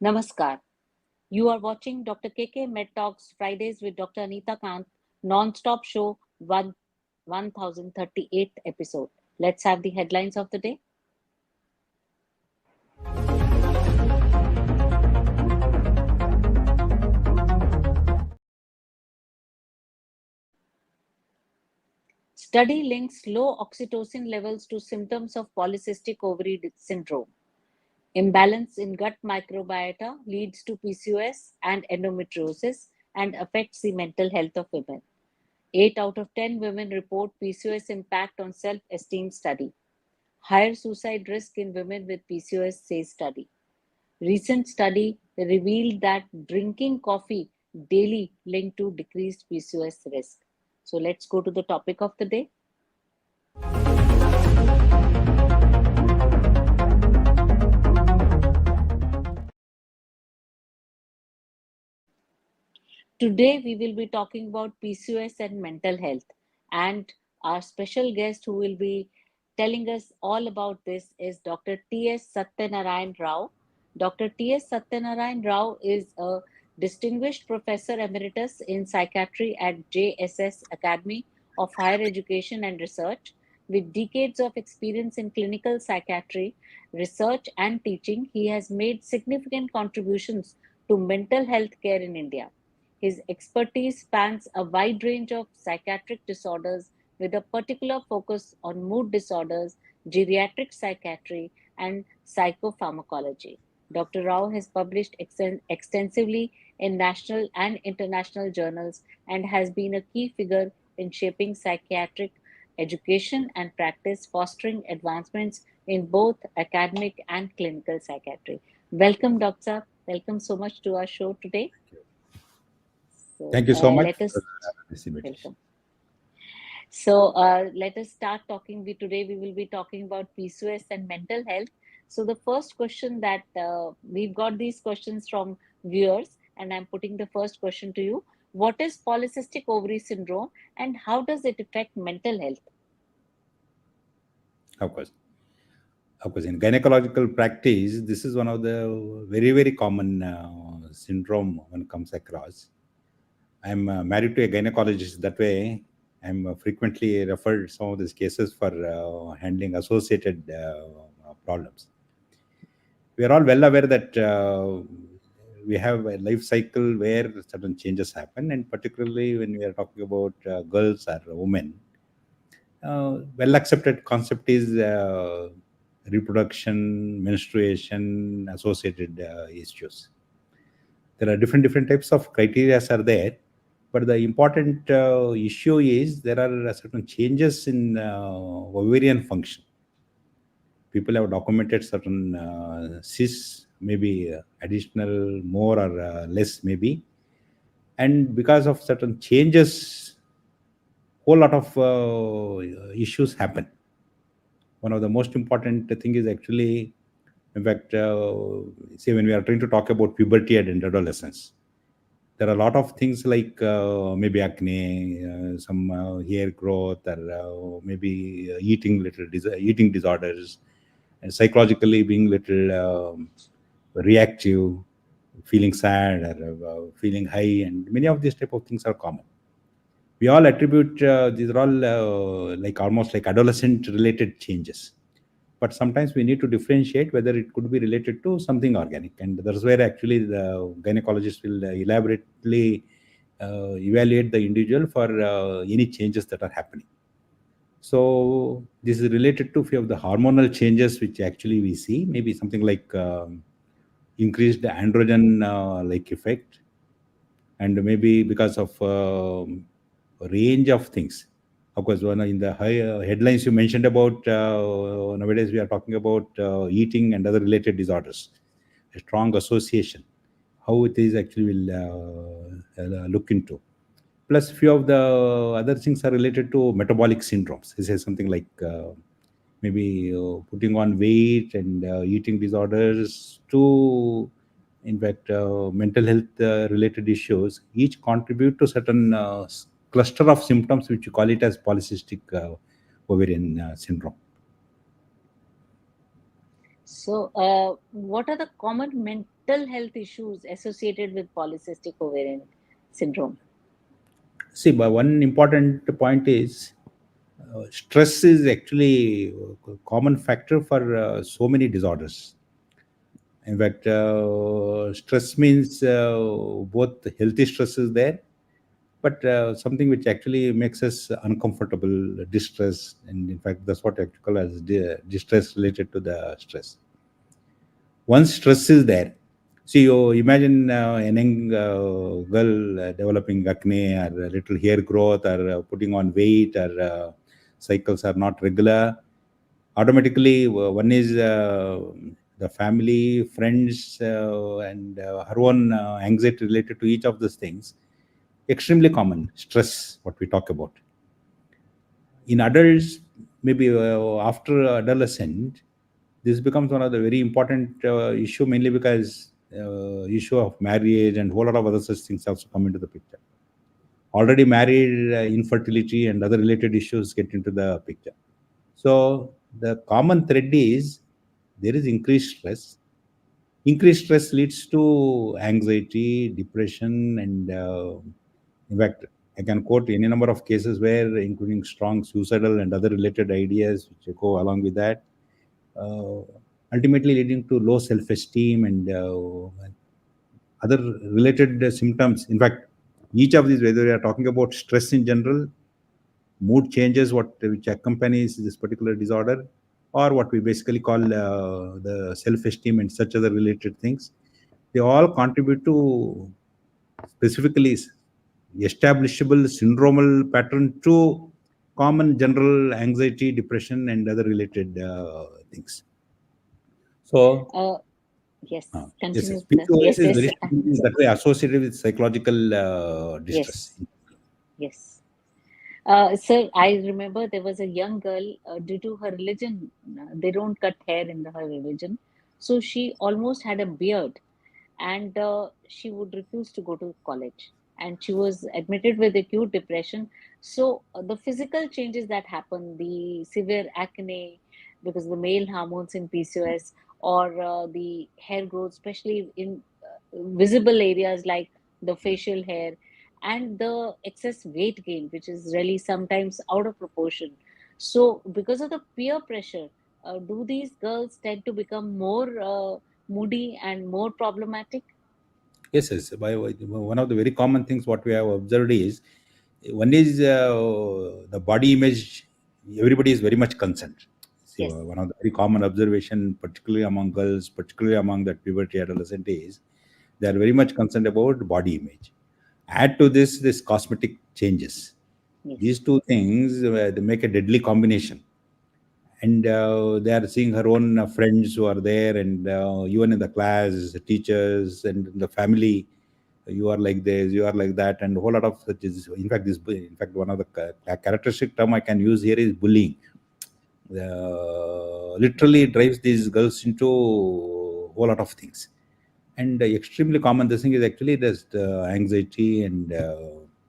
Namaskar. You are watching Dr. KK Med Talks Fridays with Dr. Anita Kant, non-stop show 1038th episode. Let's have the headlines of the day. Study links low oxytocin levels to symptoms of polycystic ovary syndrome. Imbalance in gut microbiota leads to PCOS and endometriosis and affects the mental health of women. 8 out of 10 women report PCOS impact on self-esteem study. Higher suicide risk in women with PCOS, says study. Recent study revealed that drinking coffee daily linked to decreased PCOS risk. So let's go to the topic of the day. Today we will be talking about PCOS and mental health, and our special guest who will be telling us all about this is Dr. T.S. Satyanarayan Rao. Dr. T.S. Satyanarayan Rao is a distinguished professor emeritus in psychiatry at JSS Academy of Higher Education and Research. With decades of experience in clinical psychiatry, research and teaching, he has made significant contributions to mental health care in India. His expertise spans a wide range of psychiatric disorders with a particular focus on mood disorders, geriatric psychiatry, and psychopharmacology. Dr. Rao has published extensively in national and international journals and has been a key figure in shaping psychiatric education and practice, fostering advancements in both academic and clinical psychiatry. Welcome, Doctor. Welcome so much to our show today. Thank you so much Let us for this invitation. welcome. So let us start talking. Today we will be talking about PCOS and mental health. So the first question that we've got these questions from viewers, and I'm putting the first question to you. What is polycystic ovary syndrome, and how does it affect mental health? Of course. In gynecological practice, this is one of the very common syndrome one comes across. I'm married to a gynecologist. That way, I'm frequently referred some of these cases for handling associated problems. We are all well aware that we have a life cycle where certain changes happen, and particularly when we are talking about girls or women, well accepted concept is reproduction, menstruation, associated issues. There are different types of criteria are there, but the important issue is there are certain changes in ovarian function. People have documented certain cysts, maybe additional, more or less, maybe, and because of certain changes, whole lot of issues happen. One of the most important thing is actually, in fact, say when we are trying to talk about puberty and adolescence, there are a lot of things like maybe acne, some hair growth, or maybe eating disorders, and psychologically being little reactive, feeling sad or feeling high, and many of these type of things are common. We all attribute these are all like almost like adolescent related changes, but sometimes we need to differentiate whether it could be related to something organic, and that's where actually the gynecologist will elaborately evaluate the individual for any changes that are happening. So this is related to few of the hormonal changes which actually we see, maybe something like increased androgen like effect, and maybe because of range of things. Of course, one in the high headlines you mentioned about nowadays we are talking about eating and other related disorders, a strong association, how it is actually will look into. Plus, few of the other things are related to metabolic syndromes. This is something like maybe putting on weight and eating disorders to, in fact, mental health related issues. Each contribute to certain cluster of symptoms, which you call it as polycystic ovarian syndrome. So, what are the common mental health issues associated with polycystic ovarian syndrome? See, but one important point is stress is actually a common factor for so many disorders. In fact, stress means both healthy stress is there, but something which actually makes us uncomfortable, distress, and in fact, that's what I call as distress related to the stress. Once stress is there, see, you imagine a young girl developing acne or a little hair growth or putting on weight or cycles are not regular. Automatically, one is the family, friends, and her own anxiety related to each of these things. Extremely common stress, what we talk about. In adults, maybe after adolescent, this becomes one of the very important issue, mainly because issue of marriage and whole lot of other such things also come into the picture. Already married, infertility and other related issues get into the picture. So the common thread is there is increased stress. Increased stress leads to anxiety, depression, and in fact, I can quote any number of cases where, including strong suicidal and other related ideas which go along with that, uh, ultimately leading to low self-esteem and other related symptoms. In fact, each of these, whether we are talking about stress in general, mood changes, what which accompanies this particular disorder, or what we basically call the self-esteem and such other related things, they all contribute to specifically establishable syndromal pattern to common general anxiety, depression, and other related things. So, Uh, yes, yes, yes, continue, sir. PCOS Yes, is yes, very strongly that way associated with psychological distress. yes, yes. Sir, I remember there was a young girl, due to her religion, they don't cut hair in her religion. So she almost had a beard, and she would refuse to go to college. And she was admitted with acute depression. So the physical changes that happen, the severe acne, because the male hormones in PCOS, or the hair growth, especially in visible areas like the facial hair, and the excess weight gain, which is really sometimes out of proportion. So, because of the peer pressure, do these girls tend to become more moody and more problematic? Yes, yes. One of the very common things what we have observed is one is the body image. Everybody is very much concerned. See, Yes, one of the very common observation, particularly among girls, particularly among that puberty adolescent is, they are very much concerned about body image. Add to this cosmetic changes. yes, These two things they make a deadly combination, and they are seeing her own friends who are there, and even in the class, teachers, and in the family, you are like this, you are like that, and a whole lot of such is. In fact, in fact, one of the characteristic term I can use here is bullying. Literally drives these girls into a whole lot of things. And extremely common this thing is actually there's anxiety and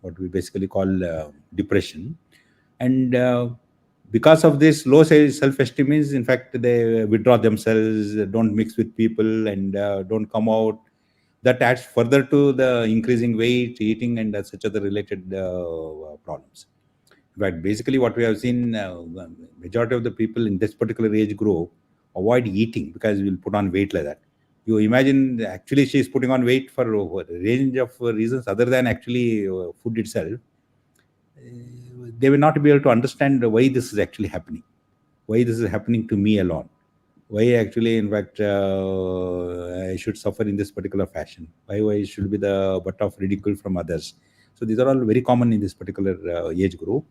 what we basically call depression. And because of this low self-esteem is, in fact, they withdraw themselves, don't mix with people, and don't come out. That adds further to the increasing weight, eating, and such other related problems. But basically, what we have seen, majority of the people in this particular age group avoid eating because we'll put on weight like that. You imagine, actually, she is putting on weight for a range of reasons other than actually food itself. They will not be able to understand why this is actually happening. Why this is happening to me alone? Why actually, in fact, I should suffer in this particular fashion? Why I should be the butt of ridicule from others? So these are all very common in this particular age group.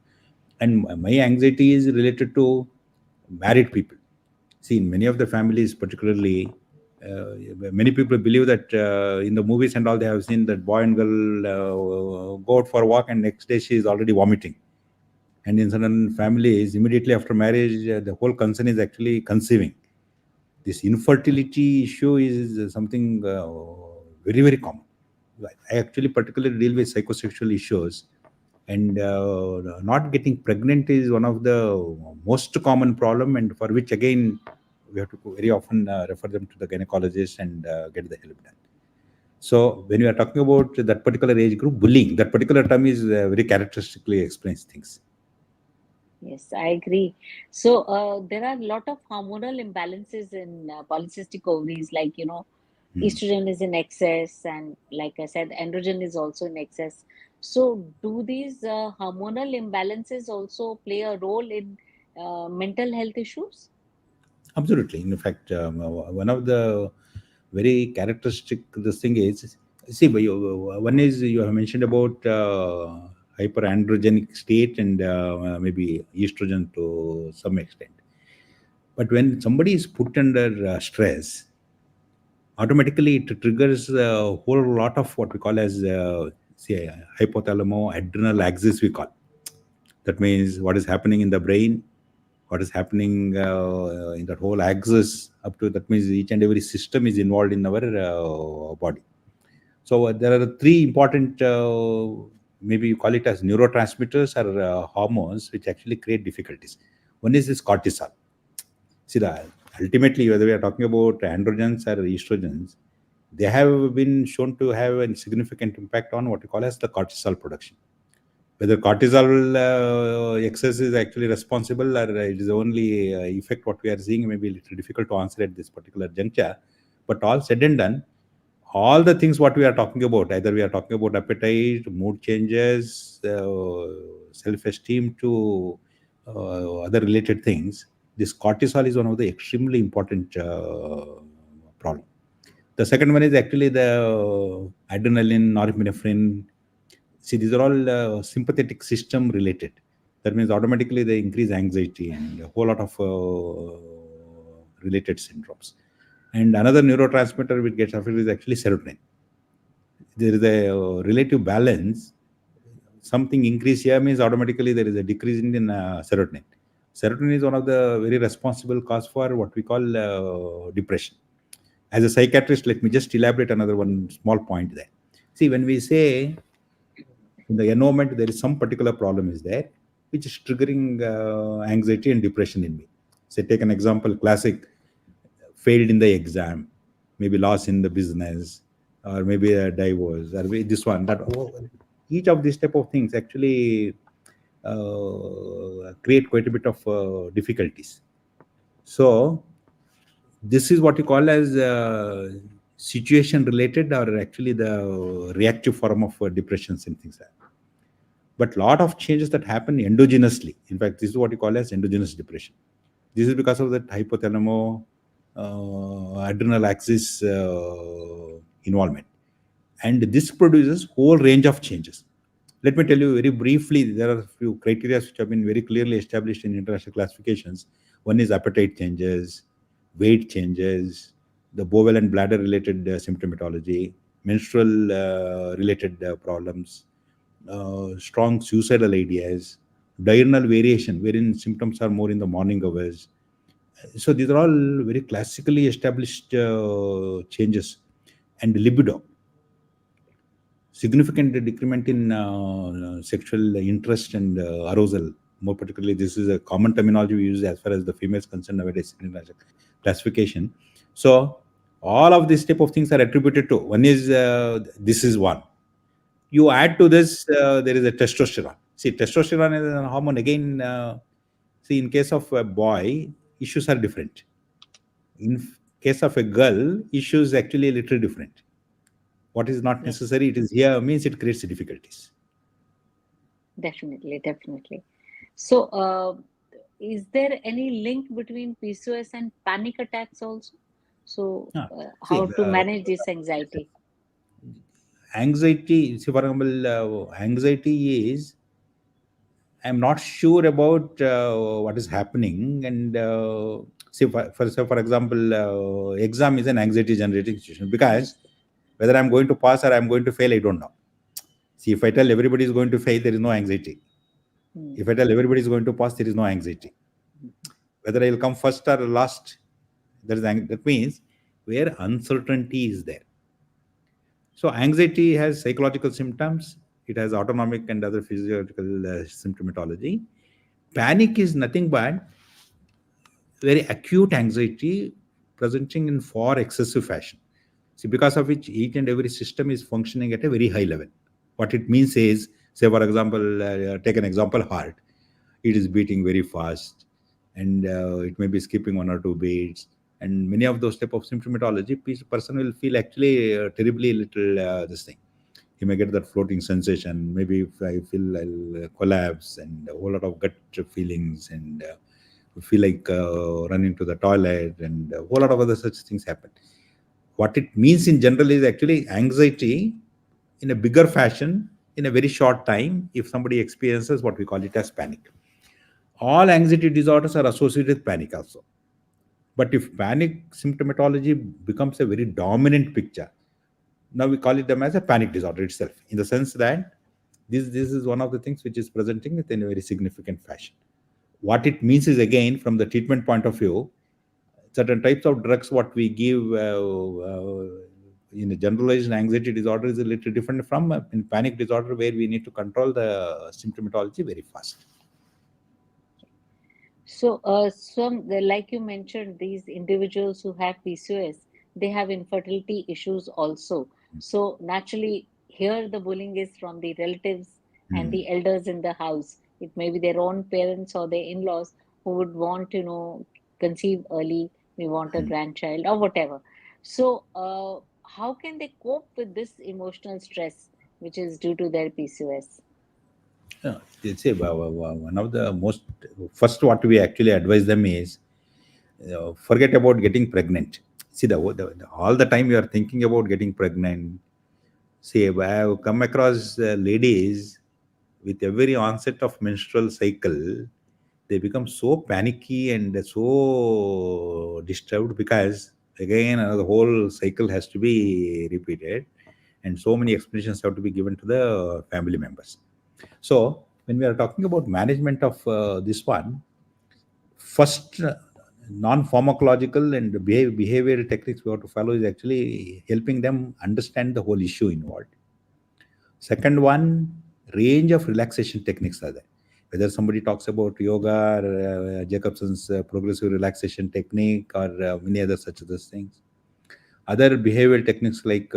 And my anxiety is related to married people. See, in many of the families, particularly, many people believe that in the movies and all, they have seen that boy and girl go out for a walk, and next day she is already vomiting. And in certain families, immediately after marriage, the whole concern is actually conceiving. This infertility issue is something very, very common. I actually particularly deal with psychosexual issues, and not getting pregnant is one of the most common problem, and for which again we have to very often refer them to the gynecologist and get the help done. So when we are talking about that particular age group, bullying, that particular term is very characteristically explains things. Yes, I agree. So there are a lot of hormonal imbalances in polycystic ovaries, like, Hmm. estrogen is in excess, and like I said, androgen is also in excess. So do these hormonal imbalances also play a role in mental health issues? Absolutely. In fact, one of the very characteristic this thing is, see, one is you have mentioned about hyperandrogenic state and maybe estrogen to some extent. But when somebody is put under stress, automatically it triggers a whole lot of what we call as say hypothalamo adrenal axis we call. That means what is happening in the brain, what is happening in that whole axis up to that means each and every system is involved in our body. So there are three important, maybe you call it as neurotransmitters or hormones, which actually create difficulties. One is this cortisol. See, ultimately, whether we are talking about androgens or estrogens, they have been shown to have a significant impact on what we call as the cortisol production. Whether cortisol excess is actually responsible or it is only effect what we are seeing, may be a little difficult to answer at this particular juncture. But all said and done, all the things what we are talking about, either we are talking about appetite, mood changes, self-esteem to other related things, this cortisol is one of the extremely important problem. The second one is actually the adrenaline, norepinephrine. See, these are all sympathetic system related. That means automatically they increase anxiety and a whole lot of related syndromes. And another neurotransmitter which gets affected is actually serotonin. There is a relative balance. Something increase here means automatically there is a decrease in serotonin. Serotonin is one of the very responsible cause for what we call depression. As a psychiatrist, let me just elaborate another one small point there. See, when we say in the environment there is some particular problem is there, which is triggering anxiety and depression in me. Say, take an example, classic, failed in the exam, maybe loss in the business, or maybe a divorce, or this one, that each of these type of things actually create quite a bit of difficulties. So this is what you call as situation related or actually the reactive form of depressions and things like that. But lot of changes that happen endogenously. In fact, this is what you call as endogenous depression. This is because of that hypothalamo adrenal axis involvement, and this produces whole range of changes. Let me tell you very briefly. There are a few criteria which have been very clearly established in international classifications. One is appetite changes, weight changes, the bowel and bladder related symptomatology, menstrual related problems, strong suicidal ideas, diurnal variation, wherein symptoms are more in the morning hours. So these are all very classically established changes. And libido, significant decrement in sexual interest and arousal. More particularly, this is a common terminology we use as far as the females concerned nowadays in classification. So all of these type of things are attributed to one is this is one. You add to this, there is a testosterone. See, testosterone is a hormone again. See, in case of a boy, issues are different. In case of a girl, issues actually a little different. What is not Yes, necessary, it is here means it creates difficulties. definitely, definitely. So, is there any link between PCOS and panic attacks also? So, See, how to manage this anxiety? anxiety. See, for example, anxiety is I'm not sure about what is happening, and see, for example, exam is an anxiety generating situation because whether I'm going to pass or I'm going to fail, I don't know. See, if I tell everybody is going to fail, there is no anxiety. Hmm. If I tell everybody is going to pass, there is no anxiety. Whether I will come first or last, that means where uncertainty is there. So anxiety has psychological symptoms. It has autonomic and other physiological symptomatology. Panic is nothing but very acute anxiety presenting in far excessive fashion. See, because of which each and every system is functioning at a very high level. What it means is, say, for example, take an example, heart. It is beating very fast, and it may be skipping one or two beats. And many of those type of symptomatology, person will feel actually terribly little this thing. He may get that floating sensation. Maybe if I feel I'll collapse, and a whole lot of gut feelings, and feel like running to the toilet, and a whole lot of other such things happen. What it means in general is actually anxiety in a bigger fashion in a very short time if somebody experiences what we call it as panic. All anxiety disorders are associated with panic also. But if panic symptomatology becomes a very dominant picture, now we call it them as a panic disorder itself, in the sense that this is one of the things which is presenting it in a very significant fashion. What it means is, again, from the treatment point of view, certain types of drugs what we give in a generalized anxiety disorder is a little different from in panic disorder, where we need to control the symptomatology very fast. So, like you mentioned, these individuals who have PCOS, they have infertility issues also. So, naturally, here the bullying is from the relatives and Mm. the elders in the house. It may be their own parents or their in-laws who would want, conceive early, we want a grandchild or whatever. So, how can they cope with this emotional stress which is due to their PCOS? Yeah, it's a, one of the most first what we actually advise them is forget about getting pregnant. See, all the time you are thinking about getting pregnant. See, I have come across ladies with every onset of menstrual cycle, they become so panicky and so disturbed because again the whole cycle has to be repeated, and so many explanations have to be given to the family members. So when we are talking about management of this one, first non-pharmacological and behavioral techniques we have to follow is actually helping them understand the whole issue involved. Second one, range of relaxation techniques are there. Whether somebody talks about yoga or Jacobson's progressive relaxation technique or many other such other things. Other behavioral techniques like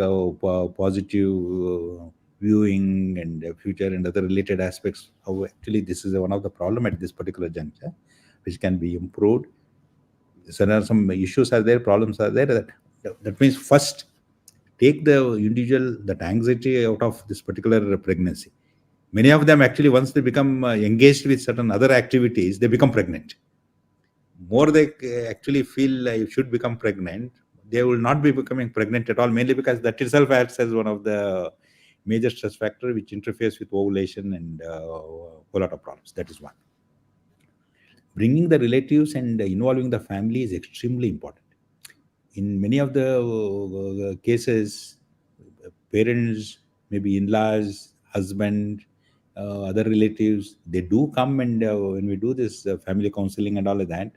positive viewing and future and other related aspects. How actually this is one of the problem at this particular juncture, which can be improved. So there are some issues are there, problems are there. That means first take the individual that anxiety out of this particular pregnancy. Many of them actually once they become engaged with certain other activities, they become pregnant. More they actually feel you should become pregnant, they will not be becoming pregnant at all, mainly because that itself acts as one of the major stress factor which interferes with ovulation and a whole lot of problems. That is one. Bringing the relatives and involving the family is extremely important. In many of the cases, parents, maybe in-laws, husband, other relatives, they do come, and when we do this family counseling and all of that,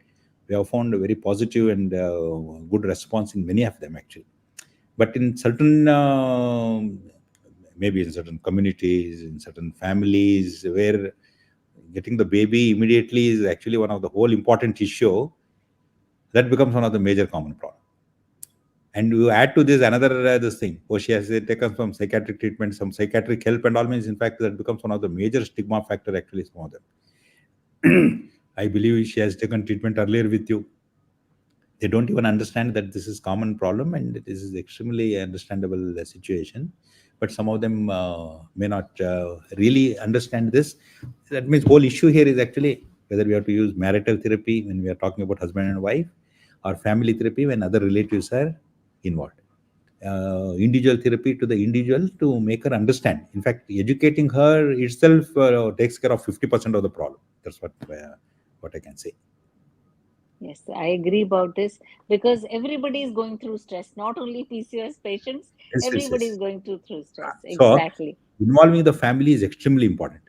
we have found a very positive and good response in many of them actually. But in certain, maybe in certain communities, in certain families, where getting the baby immediately is actually one of the whole important issue, that becomes one of the major common problem. And you add to this another this thing. Oh, she has taken some psychiatric treatment, some psychiatric help, and all means. In fact, that becomes one of the major stigma factor. Actually, some of them. I believe she has taken treatment earlier with you. They don't even understand that this is common problem, and this is extremely understandable situation. But some of them may not really understand this. That means whole issue here is actually whether we have to use marital therapy when we are talking about husband and wife, or family therapy when other relatives are involved. Individual therapy to the individual to make her understand. In fact, educating her itself takes care of 50% of the problem. That's what I can say. Yes, I agree about this because everybody is going through stress, not only PCOS patients, Yes, yes, everybody is yes. going through stress. So Exactly. involving the family is extremely important.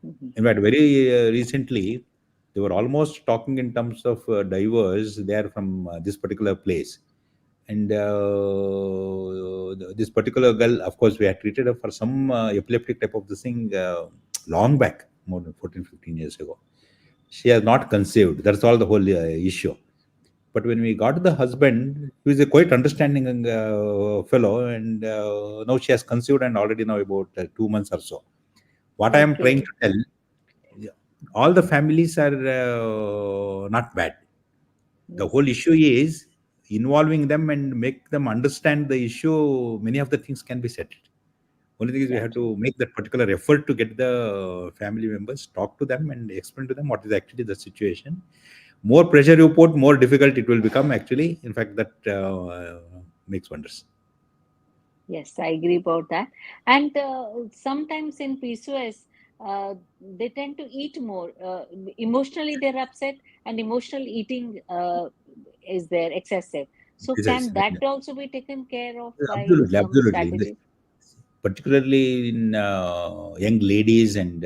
Mhm. In fact, very recently, they were almost talking in terms of divorce. They are from this particular place. And this particular girl, of course, we had treated her for some epileptic type of this thing long back, more than 14, 15 years ago. She has not conceived. That's all the whole issue. But when we got the husband, he was a quite understanding fellow, and now she has conceived and already now about 2 months or so. What I am trying Okay. to tell, yeah, all the families are not bad. The Yes. whole issue is involving them and make them understand the issue. Many of the things can be settled. Only thing is we Yeah. have True. to make that particular effort to get the family members, talk to them, and explain to them what is actually the situation. More pressure you put, more difficult it will become. Actually, in fact, that makes wonders. Yes, I agree about that. And sometimes in PCOS, they tend to eat more. Emotionally, they're upset, and emotional eating is there excessive. So, Yes, can that also be taken care of by absolutely, some absolutely. strategies? Particularly in young ladies and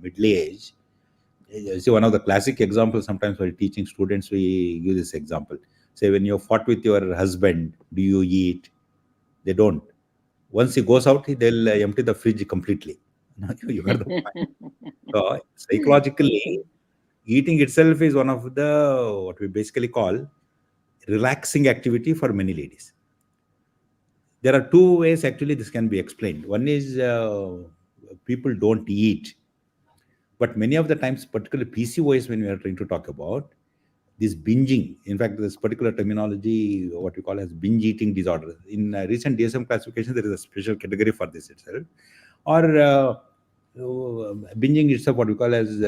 middle age. See, one of the classic examples sometimes while teaching students, we use this example. Say, when you fought with your husband, do you eat? They don't. Once he goes out, they'll empty the fridge completely. You got the point. So, psychologically, Okay. eating itself is one of the what we basically call relaxing activity for many ladies. There are two ways actually this can be explained. One is people don't eat, but many of the times, particularly PCOS, when we are trying to talk about this binging, in fact, this particular terminology, what we call as binge eating disorder, in recent DSM classification, there is a special category for this itself, or binging itself, what we call as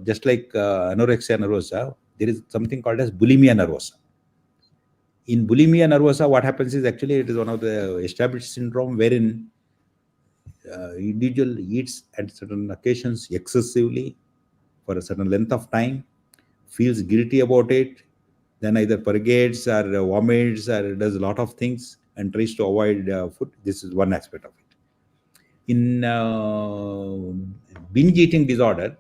just like anorexia nervosa, there is something called as bulimia nervosa. In bulimia nervosa, what happens is actually it is one of the established syndrome wherein individual eats at certain occasions excessively for a certain length of time, feels guilty about it, then either purgates or vomits or does a lot of things and tries to avoid food. This is one aspect of it. In binge eating disorder,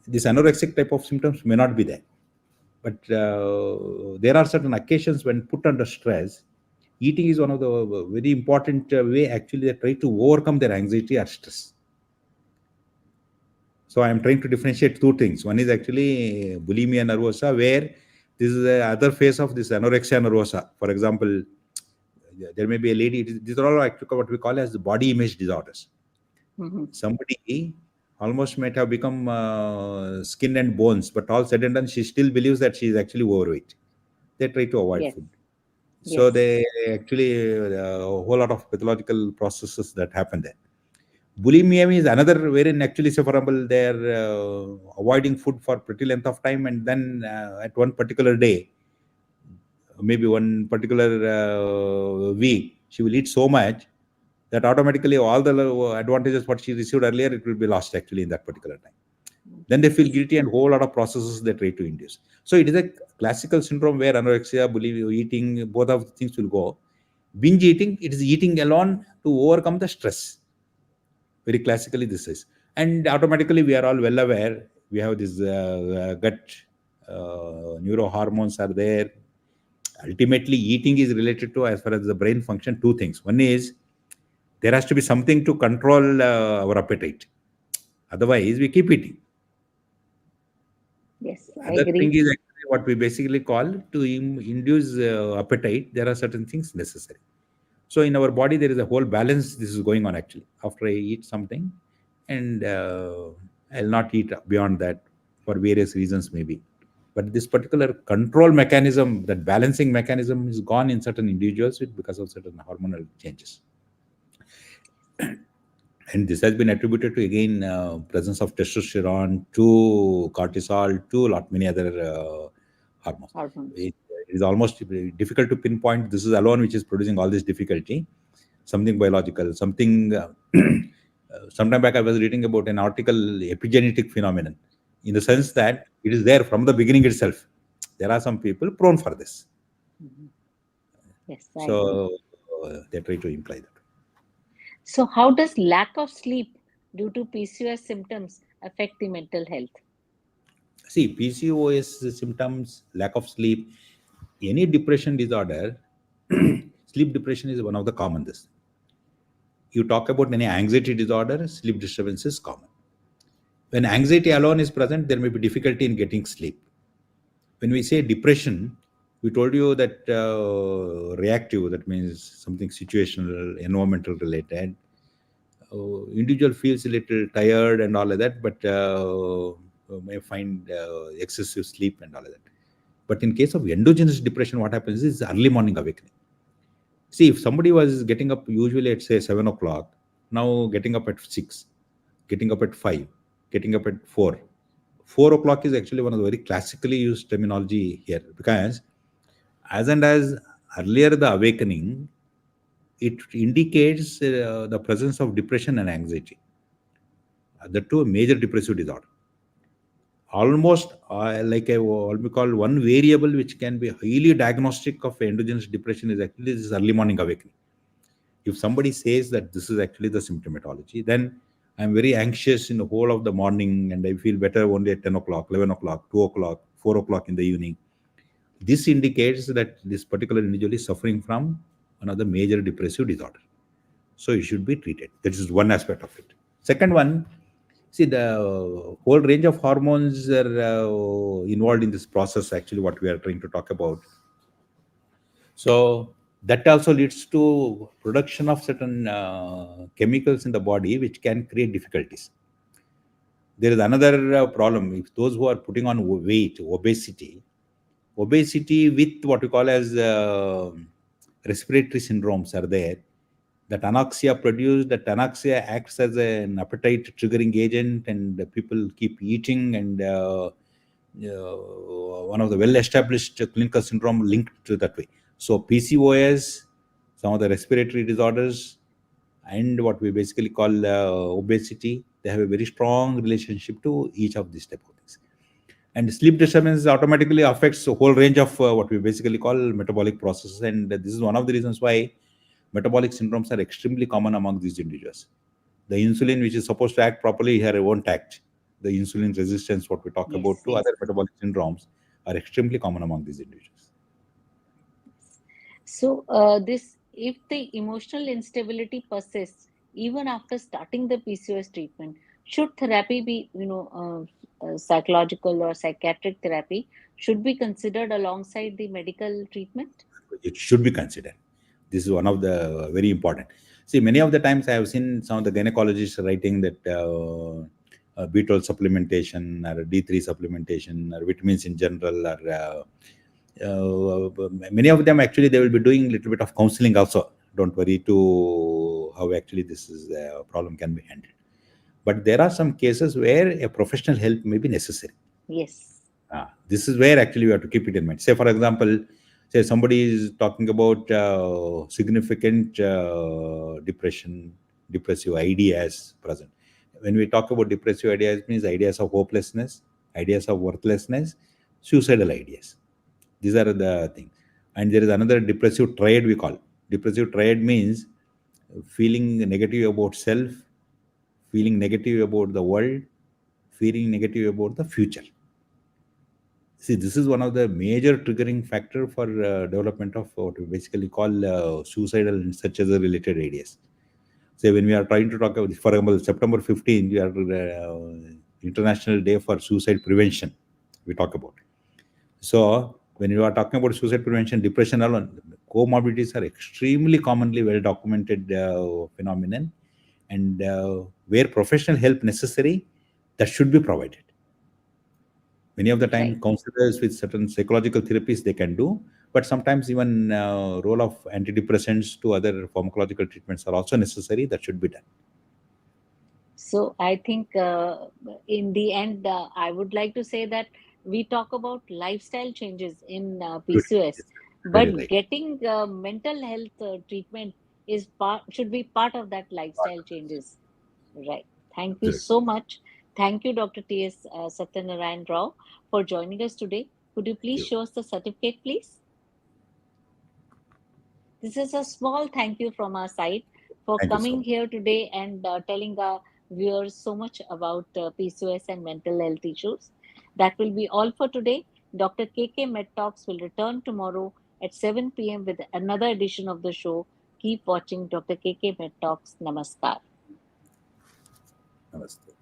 this anorexic type of symptoms may not be there. But there are certain occasions when put under stress, eating is one of the very important way actually they try to overcome their anxiety or stress. So I am trying to differentiate two things. One is actually bulimia nervosa, where this is the other phase of this anorexia nervosa. For example, there may be a lady. These are all actually what we call as body image disorders. Mhm. Somebody almost might have become skin and bones, but all said and done, she still believes that she is actually overweight. They try to avoid Yes. food. So Yes. they actually a whole lot of pathological processes that happen there. Bulimia is another wherein actually, say for example, they're avoiding food for pretty length of time, and then at one particular day, maybe one particular week, she will eat so much that automatically all the advantages what she received earlier it will be lost actually in that particular time. Then they feel Yes. guilty and whole lot of processes they try to induce. So it is a classical syndrome where anorexia, bulimia, eating, both of the things will go. Binge eating, it is eating alone to overcome the stress. Very classically this is. And automatically we are all well aware, we have this gut neurohormones are there. Ultimately, eating is related to, as far as the brain function, two things. One is there has to be something to control our appetite. Otherwise, we keep eating. Yes. I Other thing agree. is actually what we basically call to induce appetite. There are certain things necessary. So in our body, there is a whole balance. This is going on actually. After I eat something, and I'll not eat beyond that for various reasons maybe. But this particular control mechanism, that balancing mechanism, is gone in certain individuals because of certain hormonal changes. And this has been attributed to again presence of testosterone, to cortisol, to a lot many other hormones. Hormones. It is almost difficult to pinpoint this is alone which is producing all this difficulty. Something biological, something. Sometime back, I was reading about an article, epigenetic phenomenon, in the sense that it is there from the beginning itself. There are some people prone for this, Mhm. Yes, I agree. so they try to imply that. So, how does lack of sleep due to PCOS symptoms affect the mental health? See, PCOS symptoms, lack of sleep, any depression disorder, sleep depression is one of the common this. You talk about any anxiety disorder, sleep disturbance is common. When anxiety alone is present, there may be difficulty in getting sleep. When we say depression, We told you that reactive, that means something situational, environmental related. Individual feels a little tired and all of that, but may find excessive sleep and all of that. But in case of endogenous depression, what happens is early morning awakening. See, if somebody was getting up usually at say 7 o'clock, now getting up at 6, getting up at 5, getting up at 4. 4 o'clock is actually one of the very classically used terminology here, because as and as earlier the awakening, it indicates the presence of depression and anxiety. The two major depressive disorder. Almost like what we call one variable which can be highly diagnostic of endogenous depression is actually this early morning awakening. If somebody says that this is actually the symptomatology, then I'm very anxious in the whole of the morning and I feel better only at 10 o'clock, 11 o'clock, 2 o'clock, 4 o'clock in the evening. This indicates that this particular individual is suffering from another major depressive disorder. So it should be treated. That is one aspect of it. Second one, see, the whole range of hormones are involved in this process, actually, what we are trying to talk about. So that also leads to production of certain chemicals in the body which can create difficulties. There is another problem. If those who are putting on weight, obesity with what we call as respiratory syndromes are there, that anoxia acts as an appetite triggering agent, and people keep eating, and one of the well established clinical syndrome linked to that way. So PCOS, some of the respiratory disorders, and what we basically call obesity, they have a very strong relationship to each of these type of things. And sleep disturbance automatically affects a whole range of what we basically call metabolic processes, and this is one of the reasons why metabolic syndromes are extremely common among these individuals. The insulin, which is supposed to act properly here, won't act. The insulin resistance, what we talk about, Yes, to yes. other metabolic syndromes, are extremely common among these individuals. So, this if the emotional instability persists even after starting the PCOS treatment, should therapy be, psychological or psychiatric therapy should be considered alongside the medical treatment? It should be considered. This is one of the very important. See, many of the times I have seen some of the gynecologists writing that B12 supplementation or D3 supplementation or vitamins in general, or many of them actually they will be doing a little bit of counseling also. Don't worry to how actually this is problem can be handled. But there are some cases where a professional help may be necessary. Yes, This is where actually we have to keep it in mind. Say, for example, say somebody is talking about significant depression, depressive ideas present. When we talk about depressive ideas, it means ideas of hopelessness, ideas of worthlessness, suicidal ideas. These are the things. And there is another depressive triad we call. Depressive triad means feeling negative about self, feeling negative about the world, feeling negative about the future. See, this is one of the major triggering factor for development of what we basically call suicidal and such other related ideas. Say when we are trying to talk about, for example, September 15th, we are International Day for Suicide Prevention. We talk about. So when you are talking about suicide prevention, depression alone, comorbidities are extremely commonly well documented phenomenon, and where professional help necessary, that should be provided. Many of the right. time counselors with certain psychological therapies they can do, but sometimes even role of antidepressants to other pharmacological treatments are also necessary, that should be done. So I think in the end, I would like to say that we talk about lifestyle changes in Beautiful. PCOS, Yes, very but right. getting mental health treatment is part should be part of that lifestyle changes. Right. Thank you Absolutely. so much. Thank you, Dr. T.S. Satyanarayan Rao, for joining us today. Could you Thank please you. show us the certificate, please? This is a small thank you from our side for Thank you so coming much. here today and telling our viewers so much about PCOS and mental health issues. That will be all for today. Dr. KK Med Talks will return tomorrow at 7 p.m. with another edition of the show. Keep watching Dr. KK Med Talks. Namaskar. Namaste.